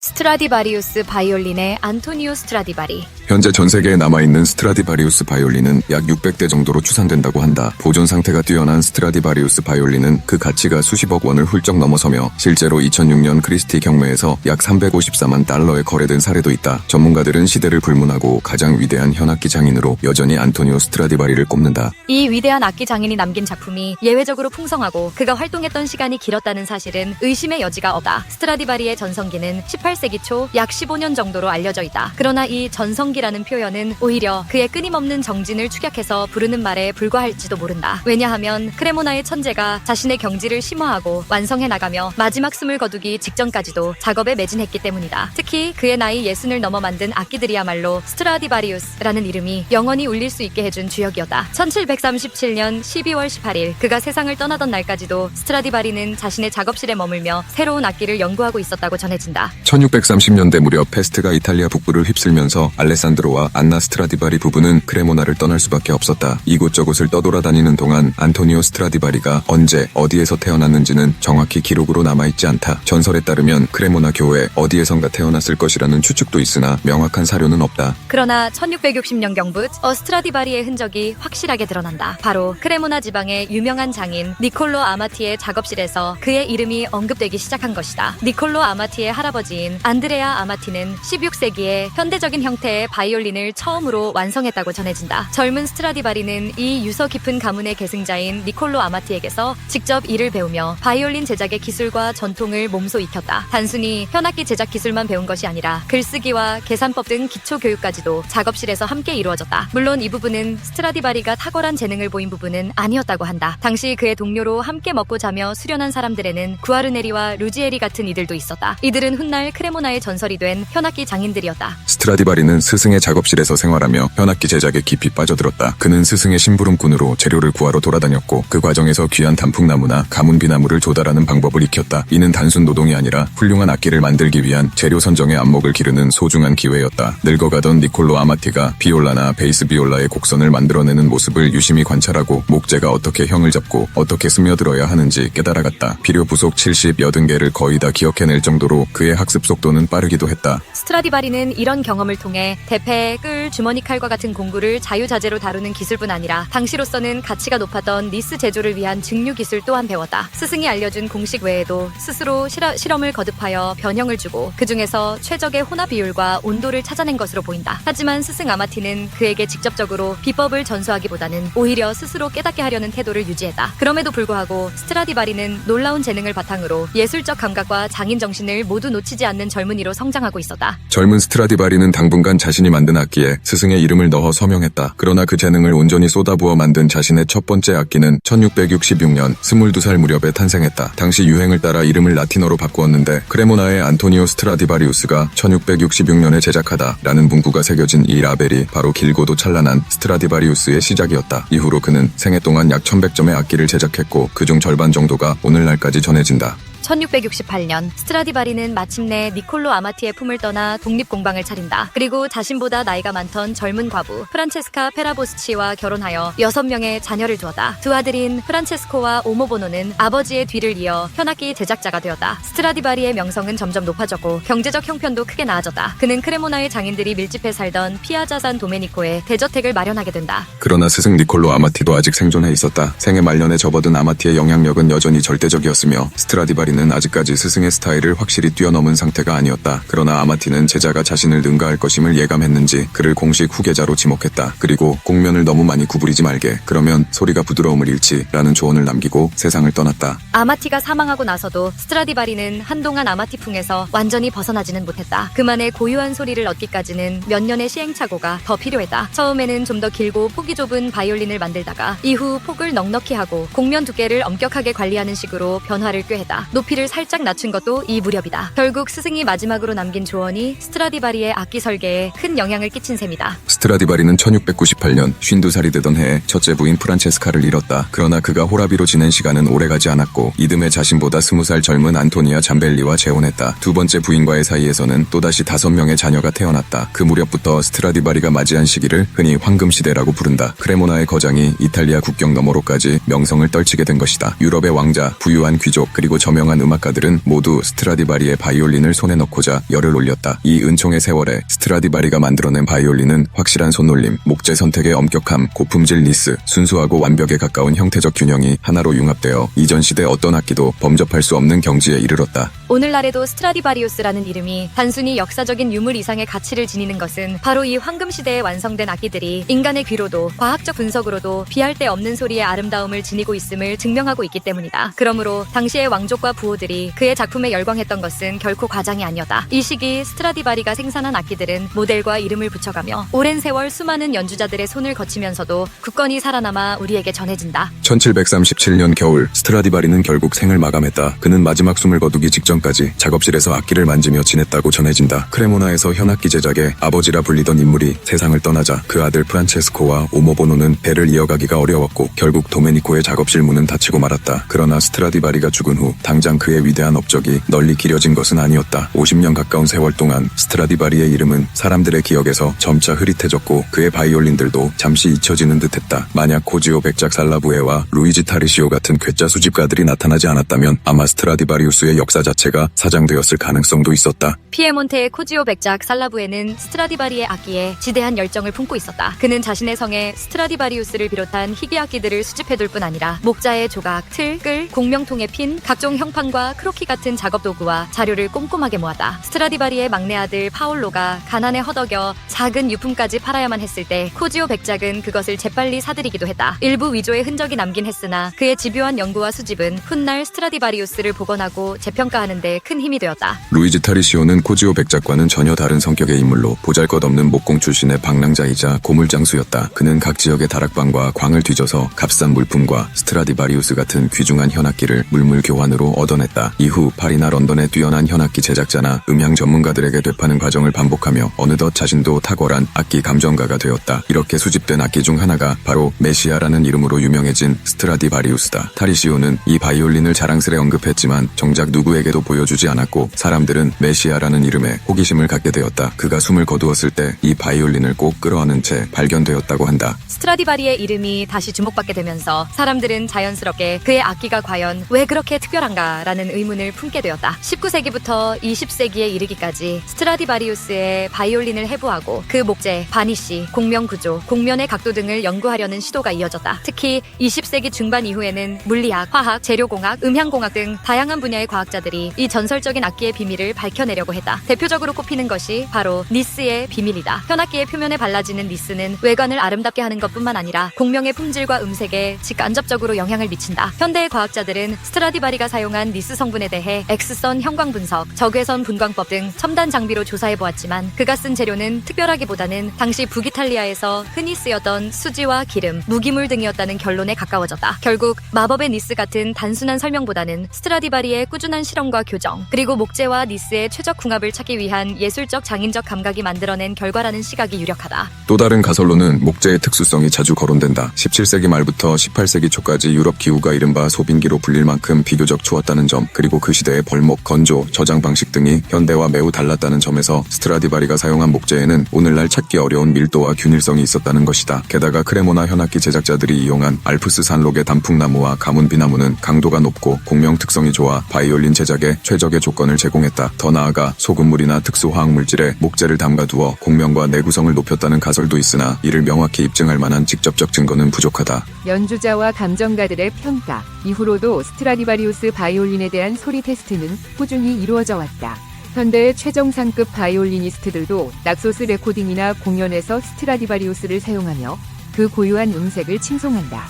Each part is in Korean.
스트라디바리우스 바이올린의 안토니오 스트라디바리. 현재 전 세계에 남아있는 스트라디바리우스 바이올린은 약 600대 정도로 추산된다고 한다. 보존 상태가 뛰어난 스트라디바리우스 바이올린은 그 가치가 수십억 원을 훌쩍 넘어서며 실제로 2006년 크리스티 경매에서 약 354만 달러에 거래된 사례도 있다. 전문가들은 시대를 불문하고 가장 위대한 현악기 장인으로 여전히 안토니오 스트라디바리를 꼽는다. 이 위대한 악기 장인이 남긴 작품이 예외적으로 풍성하고 그가 활동했던 시간이 길었다는 사실은 의심의 여지가 없다. 스트라디바리의 전성기는 18세기 초 약 15년 정도로 알려져 있다. 그러나 이 전성기라는 표현은 오히려 그의 끊임없는 정진을 축약해서 부르는 말에 불과할지도 모른다. 왜냐하면 크레모나의 천재가 자신의 경지를 심화하고 완성해 나가며 마지막 숨을 거두기 직전까지도 작업에 매진했기 때문이다. 특히 그의 나이 60을 넘어 만든 악기들이야말로 스트라디바리우스라는 이름이 영원히 울릴 수 있게 해준 주역이었다. 1737년 12월 18일 그가 세상을 떠나던 날까지도 스트라디바리는 자신의 작업실에 머물며 새로운 악기를 연구하고 있었다고 전해진다. 1630년대 무렵 페스트가 이탈리아 북부를 휩쓸면서 알레산드로와 안나 스트라디바리 부부는 크레모나를 떠날 수밖에 없었다. 이곳저곳을 떠돌아다니는 동안 안토니오 스트라디바리가 언제 어디에서 태어났는지는 정확히 기록으로 남아있지 않다. 전설에 따르면 크레모나 교회 어디에선가 태어났을 것이라는 추측도 있으나 명확한 사료는 없다. 그러나 1660년경부터 스트라디바리의 흔적이 확실하게 드러난다. 바로 크레모나 지방의 유명한 장인 니콜로 아마티의 작업실에서 그의 이름이 언급되기 시작한 것이다. 니콜로 아마티의 할아버지인 안드레아 아마티는 16세기에 현대적인 형태의 바이올린을 처음으로 완성했다고 전해진다. 젊은 스트라디바리는 이 유서 깊은 가문의 계승자인 니콜로 아마티에게서 직접 일을 배우며 바이올린 제작의 기술과 전통을 몸소 익혔다. 단순히 현악기 제작 기술만 배운 것이 아니라 글쓰기와 계산법 등 기초 교육까지도 작업실에서 함께 이루어졌다. 물론 이 부분은 스트라디바리가 탁월한 재능을 보인 부분은 아니었다고 한다. 당시 그의 동료로 함께 먹고 자며 수련한 사람들에는 구아르네리와 루지에리 같은 이들도 있었다. 이들은 훗날 크레모나의 전설이 된 현악기 장인들이었다. 스트라디바리는 스승의 작업실에서 생활하며 현악기 제작에 깊이 빠져들었다. 그는 스승의 심부름꾼으로 재료를 구하러 돌아다녔고 그 과정에서 귀한 단풍나무나 가문비나무를 조달하는 방법을 익혔다. 이는 단순 노동이 아니라 훌륭한 악기를 만들기 위한 재료 선정의 안목을 기르는 소중한 기회였다. 늙어가던 니콜로 아마티가 비올라나 베이스 비올라의 곡선을 만들어내는 모습을 유심히 관찰하고 목재가 어떻게 형을 잡고 어떻게 스며들어야 하는지 깨달아갔다. 필요 부속 70-80개를 거의 다 기억해낼 정도로 그의 학습 속도는 빠르기도 했다. 스트라디바리는 이런 경험을 통해 대패, 끌, 주머니 칼과 같은 공구를 자유자재로 다루는 기술뿐 아니라 당시로서는 가치가 높았던 니스 제조를 위한 증류 기술 또한 배웠다. 스승이 알려준 공식 외에도 스스로 실험을 거듭하여 변형을 주고 그 중에서 최적의 혼합 비율과 온도를 찾아낸 것으로 보인다. 하지만 스승 아마티는 그에게 직접적으로 비법을 전수하기보다는 오히려 스스로 깨닫게 하려는 태도를 유지했다. 그럼에도 불구하고 스트라디바리는 놀라운 재능을 바탕으로 예술적 감각과 장인 정신을 모두 놓치지 않는 젊은이로 성장하고 있었다. 젊은 스트라디바리는 당분간 자신이 만든 악기에 스승의 이름을 넣어 서명했다. 그러나 그 재능을 온전히 쏟아부어 만든 자신의 첫 번째 악기는 1666년 22살 무렵에 탄생했다. 당시 유행을 따라 이름을 라틴어로 바꾸었는데 크레모나의 안토니오 스트라디바리우스가 1666년에 제작하다라는 문구가 새겨진 이 라벨이 바로 길고도 찬란한 스트라디바리우스의 시작이었다. 이후로 그는 생애 동안 약 1100점의 악기를 제작했고 그중 절반 정도가 오늘날까지 전해진다. 1668년 스트라디바리는 마침내 니콜로 아마티의 품을 떠나 독립공방을 차린다. 그리고 자신보다 나이가 많던 젊은 과부 프란체스카 페라보스치와 결혼하여 6명의 자녀를 두었다. 두 아들인 프란체스코와 오모보노는 아버지의 뒤를 이어 현악기 제작자가 되었다. 스트라디바리의 명성은 점점 높아졌고 경제적 형편도 크게 나아졌다. 그는 크레모나의 장인들이 밀집해 살던 피아자산 도메니코에 대저택을 마련하게 된다. 그러나 스승 니콜로 아마티도 아직 생존해 있었다. 생애 말년에 접어든 아마티의 영향력은 여전히 절대적이었으며 스트라디바리는 아직까지 스승의 스타일을 확실히 뛰어넘은 상태가 아니었다. 그러나 아마티는 제자가 자신을 능가할 것임을 예감했는지 그를 공식 후계자로 지목했다. 그리고 곡면을 너무 많이 구부리지 말게. 그러면 소리가 부드러움을 잃지 라는 조언을 남기고 세상을 떠났다. 아마티가 사망하고 나서도 스트라디바리는 한동안 아마티풍에서 완전히 벗어나지는 못했다. 그만의 고유한 소리를 얻기까지는 몇 년의 시행착오가 더 필요했다. 처음에는 좀 더 길고 폭이 좁은 바이올린을 만들다가 이후 폭을 넉넉히 하고 곡면 두께를 엄격하게 관리하는 식으로 변화를 꾀했다. 높이를 살짝 낮춘 것도 이 무렵이다. 결국 스승이 마지막으로 남긴 조언이 스트라디바리의 악기 설계에 큰 영향을 끼친 셈이다. 스트라디바리는 1698년 52살이 되던 해에 첫째 부인 프란체스카를 잃었다. 그러나 그가 호라비로 지낸 시간은 오래가지 않았고 이듬해 자신보다 20살 젊은 안토니아 잠벨리와 재혼했다. 두 번째 부인과의 사이에서는 또다시 5명의 자녀가 태어났다. 그 무렵부터 스트라디바리가 맞이한 시기를 흔히 황금시대라고 부른다. 크레모나의 거장이 이탈리아 국경 너머로까지 명성을 떨치게 된 것이다. 유럽의 왕자, 부유한 귀족, 그리고 저명한 유명한 음악가들은 모두 스트라디바리의 바이올린을 손에 넣고자 열을 올렸다. 이 은총의 세월에 스트라디바리가 만들어낸 바이올린은 확실한 손놀림, 목재 선택의 엄격함, 고품질 니스, 순수하고 완벽에 가까운 형태적 균형이 하나로 융합되어 이전 시대 어떤 악기도 범접할 수 없는 경지에 이르렀다. 오늘날에도 스트라디바리우스라는 이름이 단순히 역사적인 유물 이상의 가치를 지니는 것은 바로 이 황금시대에 완성된 악기들이 인간의 귀로도 과학적 분석으로도 비할 데 없는 소리의 아름다움을 지니고 있음을 증명하고 있기 때문이다. 그러므로 당시의 왕족과 부호들이 그의 작품에 열광했던 것은 결코 과장이 아니었다. 이 시기 스트라디바리가 생산한 악기들은 모델과 이름을 붙여가며 오랜 세월 수많은 연주자들의 손을 거치면서도 굳건히 살아남아 우리에게 전해진다. 1737년 겨울 스트라디바리는 결국 생을 마감했다. 그는 마지막 숨을 거두기 직전까지 작업실에서 악기를 만지며 지냈다고 전해진다. 크레모나에서 현악기 제작의 아버지라 불리던 인물이 세상을 떠나자 그 아들 프란체스코와 오모보노는 배를 이어가기가 어려웠고 결국 도메니코의 작업실 문은 닫히고 말았다. 그러나 스트라디바리가 죽은 후 당장 그의 위대한 업적이 널리 기려진 것은 아니었다. 50년 가까운 세월 동안 스트라디바리의 이름은 사람들의 기억에서 점차 흐릿해졌고 그의 바이올린들도 잠시 잊혀지는 듯했다. 만약 코지오 백작 살라부에와 루이지 타리시오 같은 괴짜 수집가들이 나타나지 않았다면 아마 스트라디바리우스의 역사 자체가 사장되었을 가능성도 있었다. 피에몬테의 코지오 백작 살라부에는 스트라디바리의 악기에 지대한 열정을 품고 있었다. 그는 자신의 성에 스트라디바리우스를 비롯한 희귀 악기들을 수집해둘 뿐 아니라 목자의 조각, 틀, 끌, 공명통의 핀, 각종 형판과 크로키 같은 작업 도구와 자료를 꼼꼼하게 모았다. 스트라디바리의 막내 아들 파올로가 가난에 허덕여 작은 유품까지 팔아야만 했을 때 코지오 백작은 그것을 재빨리 사들이기도 했다. 일부 위조의 흔적이 남긴 했으나 그의 집요한 연구와 수집은 훗날 스트라디바리우스를 복원하고 재평가하는 데 큰 힘이 되었다. 루이지 타리시오는 코지오 백작과는 전혀 다른 성격의 인물로 보잘것없는 목공 출신의 방랑자이자 고물장수였다. 그는 각 지역의 다락방과 광을 뒤져서 값싼 물품과 스트라디바리우스 같은 귀중한 현악기를 물물 교환으로 얻어냈다. 이후 파리나 런던의 뛰어난 현악기 제작자나 음향 전문가들에게 되파는 과정을 반복하며 어느덧 자신도 탁월한 악기 감정가가 되었다. 이렇게 수집된 악기 중 하나가 바로 메시아라는 이름으로 유명해진 스트라디바리우스다. 타리시오는 이 바이올린을 자랑스레 언급했지만 정작 누구에게도 보여주지 않았고 사람들은 메시아라는 이름에 호기심을 갖게 되었다. 그가 숨을 거두었을 때 이 바이올린을 꼭 끌어안은 채 발견되었다고 한다. 스트라디바리의 이름이 다시 주목받게 되면서 사람들은 자연스럽게 그의 악기가 과연 왜 그렇게 특별한가라는 의문을 품게 되었다. 19세기부터 20세기에 이르기까지 스트라디바리우스의 바이올린을 해부하고 그 목재, 바니쉬, 공명 구조, 곡면의 각도 등을 연구하려는 시도가 이어졌다. 특히 20세기 중반 이후에는 물리학, 화학, 재료공학, 음향공학 등 다양한 분야의 과학자들이 이 전설적인 악기의 비밀을 밝혀내려고 했다. 대표적으로 꼽히는 것이 바로 니스의 비밀이다. 현악기의 표면에 발라지는 니스는 외관을 아름답게 하는 것뿐만 아니라 공명의 품질과 음색에 직간접적으로 영향을 미친다. 현대의 과학자들은 스트라디바리가 사용한 니스 성분에 대해 X선 형광 분석, 적외선 분광법 등 첨단 장비로 조사해 보았지만 그가 쓴 재료는 특별하기보다는 당시 북이탈리아에서 흔히 쓰였던 수지와 기름, 무기물 등이었다는 결론에 가까워졌다. 결국 마법의 니스 같은 단순한 설명보다는 스트라디바리의 꾸준한 실험과 교정, 그리고 목재와 니스의 최적 궁합을 찾기 위한 예술적 장인적 감각이 만들어낸 결과라는 시각이 유력하다. 또 다른 가설로는 목재의 특수성이 자주 거론된다. 17세기 말부터 18세기 초까지 유럽 기후가 이른바 소빙기로 불릴 만큼 비교적 추웠다는 점, 그리고 그 시대의 벌목, 건조, 저장 방식 등이 현대와 매우 달랐다는 점에서 스트라디바리가 사용한 목재에는 오늘날 찾기 어려운 밀도와 균일성이 있었다는 것이다. 게다가 크레모나 현악기 제작자들이 이용한 알프스 산록의 단풍나무와 가문비나무는 강도가 높고 공명 특성이 좋아 바이올린 제작에 최적의 조건을 제공했다. 더 나아가 소금물이나 특수 화학물질에 목재를 담가두어 공명과 내구성을 높였다는 가설도 있으나 이를 명확히 입증할 만한 직접적 증거는 부족하다. 연주자와 감정가들의 평가, 이후로도 스트라디바리우스 바이올린에 대한 소리 테스트는 꾸준히 이루어져 왔다. 현대의 최정 상급 바이올리니스트들도 낙소스 레코딩이나 공연에서 스트라디바리우스를 사용하며 그 고유한 음색을 칭송한다.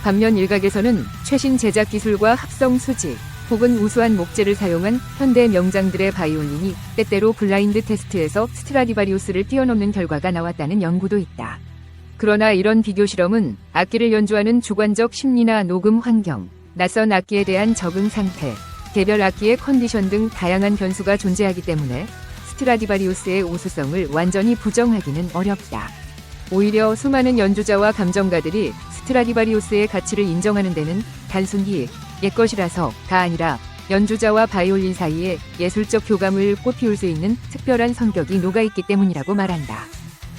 반면 일각에서는 최신 제작 기술과 합성 수지, 혹은 우수한 목재를 사용한 현대 명장들의 바이올린이 때때로 블라인드 테스트에서 스트라디바리우스를 뛰어넘는 결과가 나왔다는 연구도 있다. 그러나 이런 비교 실험은 악기를 연주하는 주관적 심리나 녹음 환경, 낯선 악기에 대한 적응 상태, 개별 악기의 컨디션 등 다양한 변수가 존재하기 때문에 스트라디바리우스의 우수성을 완전히 부정하기는 어렵다. 오히려 수많은 연주자와 감정가들이 스트라디바리우스의 가치를 인정하는 데는 단순히 옛것이라서가 아니라 연주자와 바이올린 사이에 예술적 교감을 꽃피울 수 있는 특별한 성격이 녹아있기 때문이라고 말한다.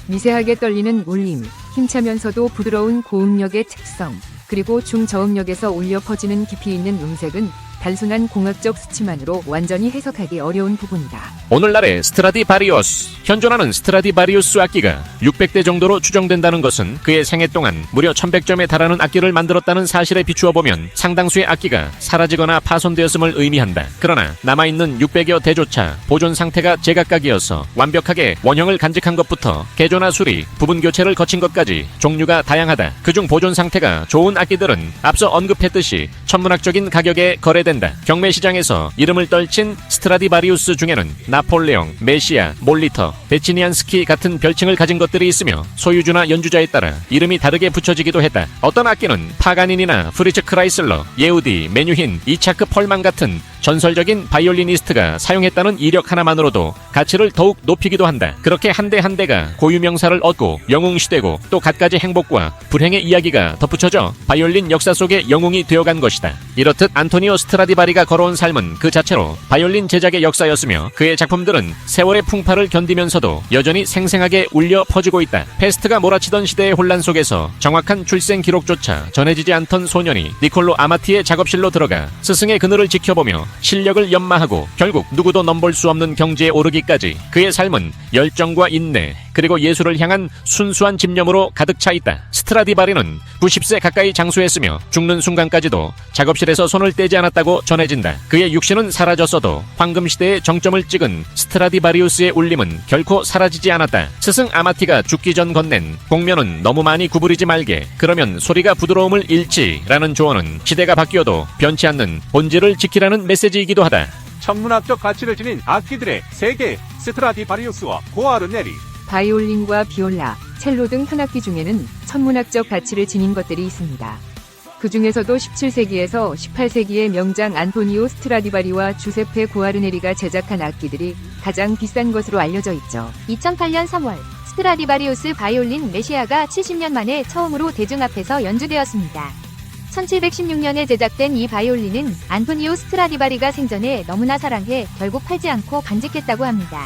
미세하게 떨리는 울림, 힘차면서도 부드러운 고음력의 특성, 그리고 중저음력에서 울려 퍼지는 깊이 있는 음색은 단순한 공학적 수치만으로 완전히 해석하기 어려운 부분이다. 오늘날의 스트라디바리우스, 현존하는 스트라디바리우스 악기가 600대 정도로 추정된다는 것은 그의 생애 동안 무려 1100점에 달하는 악기를 만들었다는 사실에 비추어 보면 상당수의 악기가 사라지거나 파손되었음을 의미한다. 그러나 남아있는 600여 대조차 보존 상태가 제각각이어서 완벽하게 원형을 간직한 것부터 개조나 수리, 부분 교체를 거친 것까지 종류가 다양하다. 그중 보존 상태가 좋은 악기들은 앞서 언급했듯이 천문학적인 가격에 거래된다. 경매 시장에서 이름을 떨친 스트라디바리우스 중에는 나폴레옹, 메시아, 몰리터, 베치니안스키 같은 별칭을 가진 것들이 있으며 소유주나 연주자에 따라 이름이 다르게 붙여지기도 했다. 어떤 악기는 파가닌이나 프리츠 크라이슬러, 예우디, 메뉴힌, 이차크 펄만 같은 전설적인 바이올리니스트가 사용했다는 이력 하나만으로도 가치를 더욱 높이기도 한다. 그렇게 한 대 한 대가 고유명사를 얻고 영웅시되고 또 갖가지 행복과 불행의 이야기가 덧붙여져 바이올린 역사 속의 영웅이 되어간 것이다. 이렇듯 안토니오 스트라디바리가 걸어온 삶은 그 자체로 바이올린 제작의 역사였으며 그의 작품들은 세월의 풍파를 견디면서도 여전히 생생하게 울려 퍼지고 있다. 패스트가 몰아치던 시대의 혼란 속에서 정확한 출생 기록조차 전해지지 않던 소년이 니콜로 아마티의 작업실로 들어가 스승의 그늘을 지켜보며 실력을 연마하고 결국 누구도 넘볼 수 없는 경지에 오르기까지 그의 삶은 열정과 인내 그리고 예술을 향한 순수한 집념으로 가득 차 있다. 스트라디바리는 90세 가까이 장수했으며 죽는 순간까지도 작업실에서 손을 떼지 않았다고 전해진다. 그의 육신은 사라졌어도 황금시대의 정점을 찍은 스트라디바리우스의 울림은 결코 사라지지 않았다. 스승 아마티가 죽기 전 건넨 공면은 너무 많이 구부리지 말게, 그러면 소리가 부드러움을 잃지라는 조언은 시대가 바뀌어도 변치 않는 본질을 지키라는 메시지이기도 하다. 천문학적 가치를 지닌 악기들의 세계, 스트라디바리우스와 고아르네리. 바이올린과 비올라, 첼로 등 현악기 중에는 천문학적 가치를 지닌 것들이 있습니다. 그 중에서도 17세기에서 18세기의 명장 안토니오 스트라디바리와 주세페 고아르네리가 제작한 악기들이 가장 비싼 것으로 알려져 있죠. 2008년 3월 스트라디바리우스 바이올린 메시아가 70년 만에 처음으로 대중 앞에서 연주되었습니다. 1716년에 제작된 이 바이올린은 안토니오 스트라디바리가 생전에 너무나 사랑해 결국 팔지 않고 간직했다고 합니다.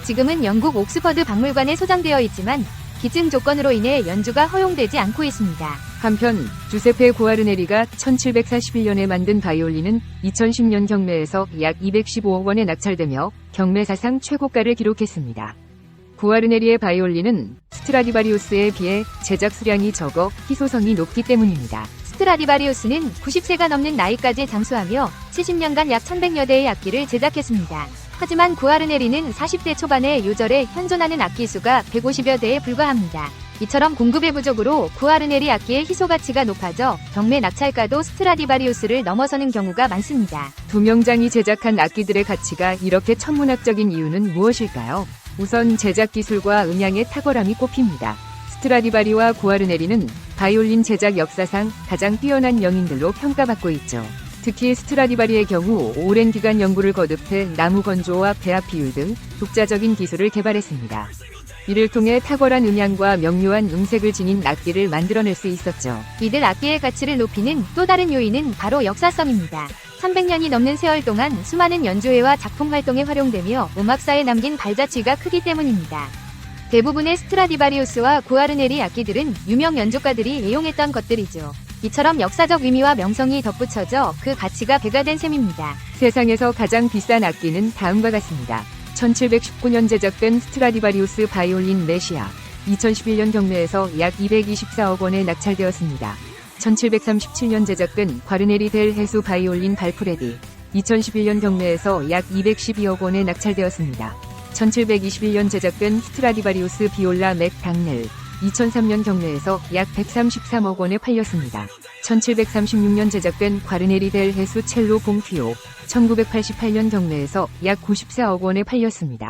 지금은 영국 옥스퍼드 박물관에 소장되어 있지만 기증 조건으로 인해 연주가 허용되지 않고 있습니다. 한편 주세페 고아르네리가 1741년에 만든 바이올린은 2010년 경매에서 약 215억 원에 낙찰되며 경매 사상 최고가를 기록했습니다. 고아르네리의 바이올린은 스트라디바리우스에 비해 제작 수량이 적어 희소성이 높기 때문입니다. 스트라디바리우스는 90세가 넘는 나이까지 장수하며 70년간 약 1100여 대의 악기를 제작했습니다. 하지만 고아르네리는 40대 초반에 요절에 현존하는 악기 수가 150여 대에 불과합니다. 이처럼 공급의 부족으로 고아르네리 악기의 희소 가치가 높아져 경매 낙찰가도 스트라디바리우스를 넘어서는 경우가 많습니다. 두 명장이 제작한 악기들의 가치가 이렇게 천문학적인 이유는 무엇일까요? 우선 제작 기술과 음향의 탁월함이 꼽힙니다. 스트라디바리와 고아르네리는 바이올린 제작 역사상 가장 뛰어난 명인들로 평가받고 있죠. 특히 스트라디바리의 경우 오랜 기간 연구를 거듭해 나무 건조와 배합 비율 등 독자적인 기술을 개발했습니다. 이를 통해 탁월한 음향과 명료한 음색을 지닌 악기를 만들어낼 수 있었죠. 이들 악기의 가치를 높이는 또 다른 요인은 바로 역사성입니다. 300년이 넘는 세월 동안 수많은 연주회와 작품 활동에 활용되며 음악사에 남긴 발자취가 크기 때문입니다. 대부분의 스트라디바리우스와 고아르네리 악기들은 유명 연주가들이 애용했던 것들이죠. 이처럼 역사적 의미와 명성이 덧붙여져 그 가치가 배가 된 셈입니다. 세상에서 가장 비싼 악기는 다음과 같습니다. 1719년 제작된 스트라디바리우스 바이올린 메시아, 2011년 경매에서 약 224억 원에 낙찰되었습니다. 1737년 제작된 과르네리 델 헤수 바이올린 발프레디, 2011년 경매에서 약 212억 원에 낙찰되었습니다. 1721년 제작된 스트라디바리우스 비올라 맥 당넬, 2003년 경매에서 약 133억 원에 팔렸습니다. 1736년 제작된 과르네리 델 헤수 첼로 봉퀴오, 1988년 경매에서 약 94억 원에 팔렸습니다.